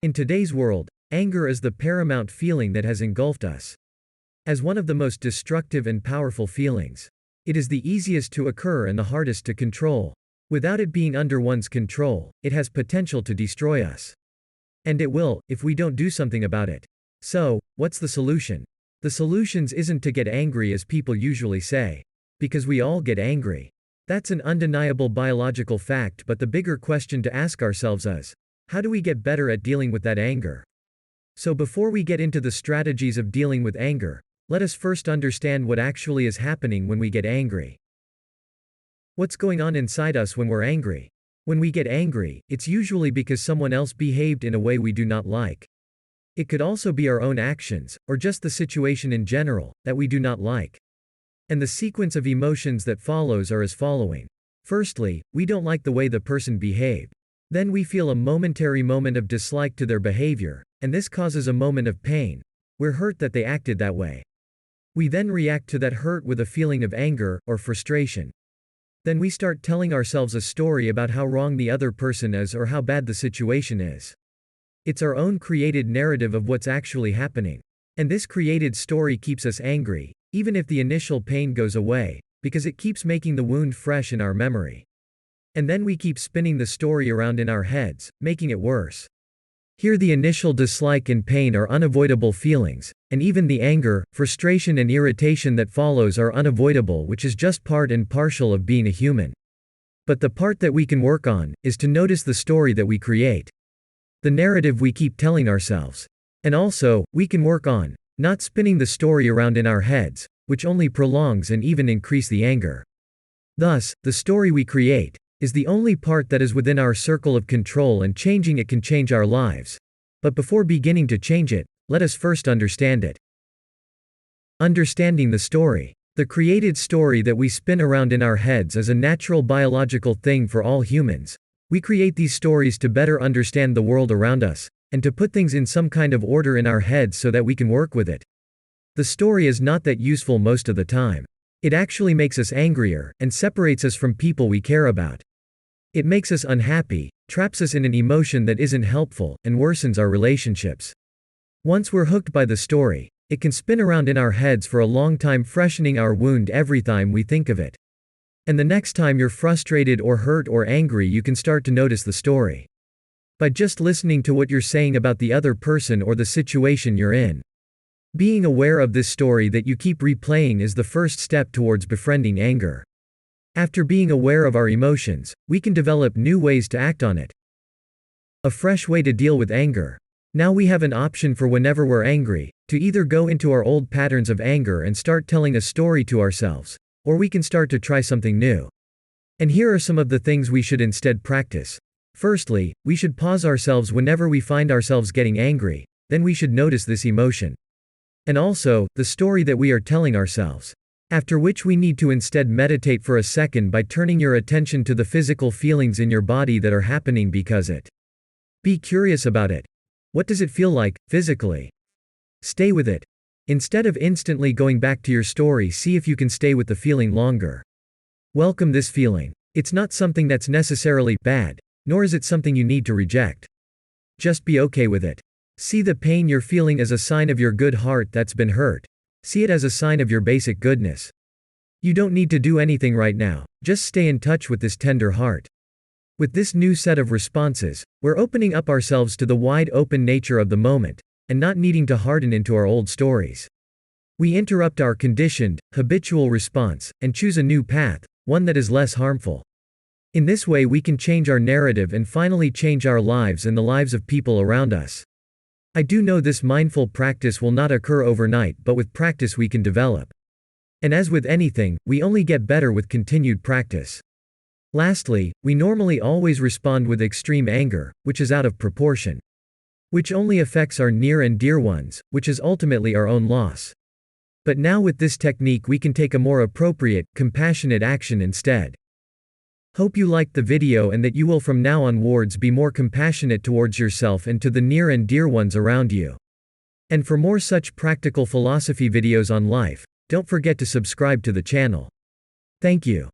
In today's world, anger is the paramount feeling that has engulfed us. As one of the most destructive and powerful feelings, it is the easiest to occur and the hardest to control. Without it being under one's control, it has potential to destroy us. And it will, if we don't do something about it. So, what's the solution? The solution isn't to get angry as people usually say. Because we all get angry. That's an undeniable biological fact, but the bigger question to ask ourselves is, how do we get better at dealing with that anger? So before we get into the strategies of dealing with anger, let us first understand what actually is happening when we get angry. What's going on inside us when we're angry? When we get angry, it's usually because someone else behaved in a way we do not like. It could also be our own actions, or just the situation in general, that we do not like. And the sequence of emotions that follows are as following. Firstly, we don't like the way the person behaved. Then we feel a momentary moment of dislike to their behavior, and this causes a moment of pain. We're hurt that they acted that way. We then react to that hurt with a feeling of anger, or frustration. Then we start telling ourselves a story about how wrong the other person is or how bad the situation is. It's our own created narrative of what's actually happening. And this created story keeps us angry, even if the initial pain goes away, because it keeps making the wound fresh in our memory. And then we keep spinning the story around in our heads, making it worse. Here the initial dislike and pain are unavoidable feelings, and even the anger, frustration and irritation that follows are unavoidable, which is just part and parcel of being a human. But the part that we can work on, is to notice the story that we create. The narrative we keep telling ourselves. And also, we can work on, not spinning the story around in our heads, which only prolongs and even increase the anger. Thus, the story we create, is the only part that is within our circle of control, and changing it can change our lives. But before beginning to change it, let us first understand it. Understanding the story. The created story that we spin around in our heads is a natural biological thing for all humans. We create these stories to better understand the world around us, and to put things in some kind of order in our heads so that we can work with it. The story is not that useful most of the time. It actually makes us angrier, and separates us from people we care about. It makes us unhappy, traps us in an emotion that isn't helpful, and worsens our relationships. Once we're hooked by the story, it can spin around in our heads for a long time, freshening our wound every time we think of it. And the next time you're frustrated or hurt or angry, you can start to notice the story. By just listening to what you're saying about the other person or the situation you're in. Being aware of this story that you keep replaying is the first step towards befriending anger. After being aware of our emotions, we can develop new ways to act on it. A fresh way to deal with anger. Now we have an option for whenever we're angry, to either go into our old patterns of anger and start telling a story to ourselves, or we can start to try something new. And here are some of the things we should instead practice. Firstly, we should pause ourselves whenever we find ourselves getting angry, then we should notice this emotion. And also, the story that we are telling ourselves. After which we need to instead meditate for a second by turning your attention to the physical feelings in your body that are happening because it. Be curious about it. What does it feel like, physically? Stay with it. Instead of instantly going back to your story, see if you can stay with the feeling longer. Welcome this feeling. It's not something that's necessarily bad, nor is it something you need to reject. Just be okay with it. See the pain you're feeling as a sign of your good heart that's been hurt. See it as a sign of your basic goodness. You don't need to do anything right now, just stay in touch with this tender heart. With this new set of responses, we're opening up ourselves to the wide open nature of the moment, and not needing to harden into our old stories. We interrupt our conditioned, habitual response, and choose a new path, one that is less harmful. In this way we can change our narrative and finally change our lives and the lives of people around us. I do know this mindful practice will not occur overnight, but with practice we can develop. And as with anything, we only get better with continued practice. Lastly, we normally always respond with extreme anger, which is out of proportion. Which only affects our near and dear ones, which is ultimately our own loss. But now with this technique we can take a more appropriate, compassionate action instead. Hope you liked the video and that you will from now onwards be more compassionate towards yourself and to the near and dear ones around you. And for more such practical philosophy videos on life, don't forget to subscribe to the channel. Thank you.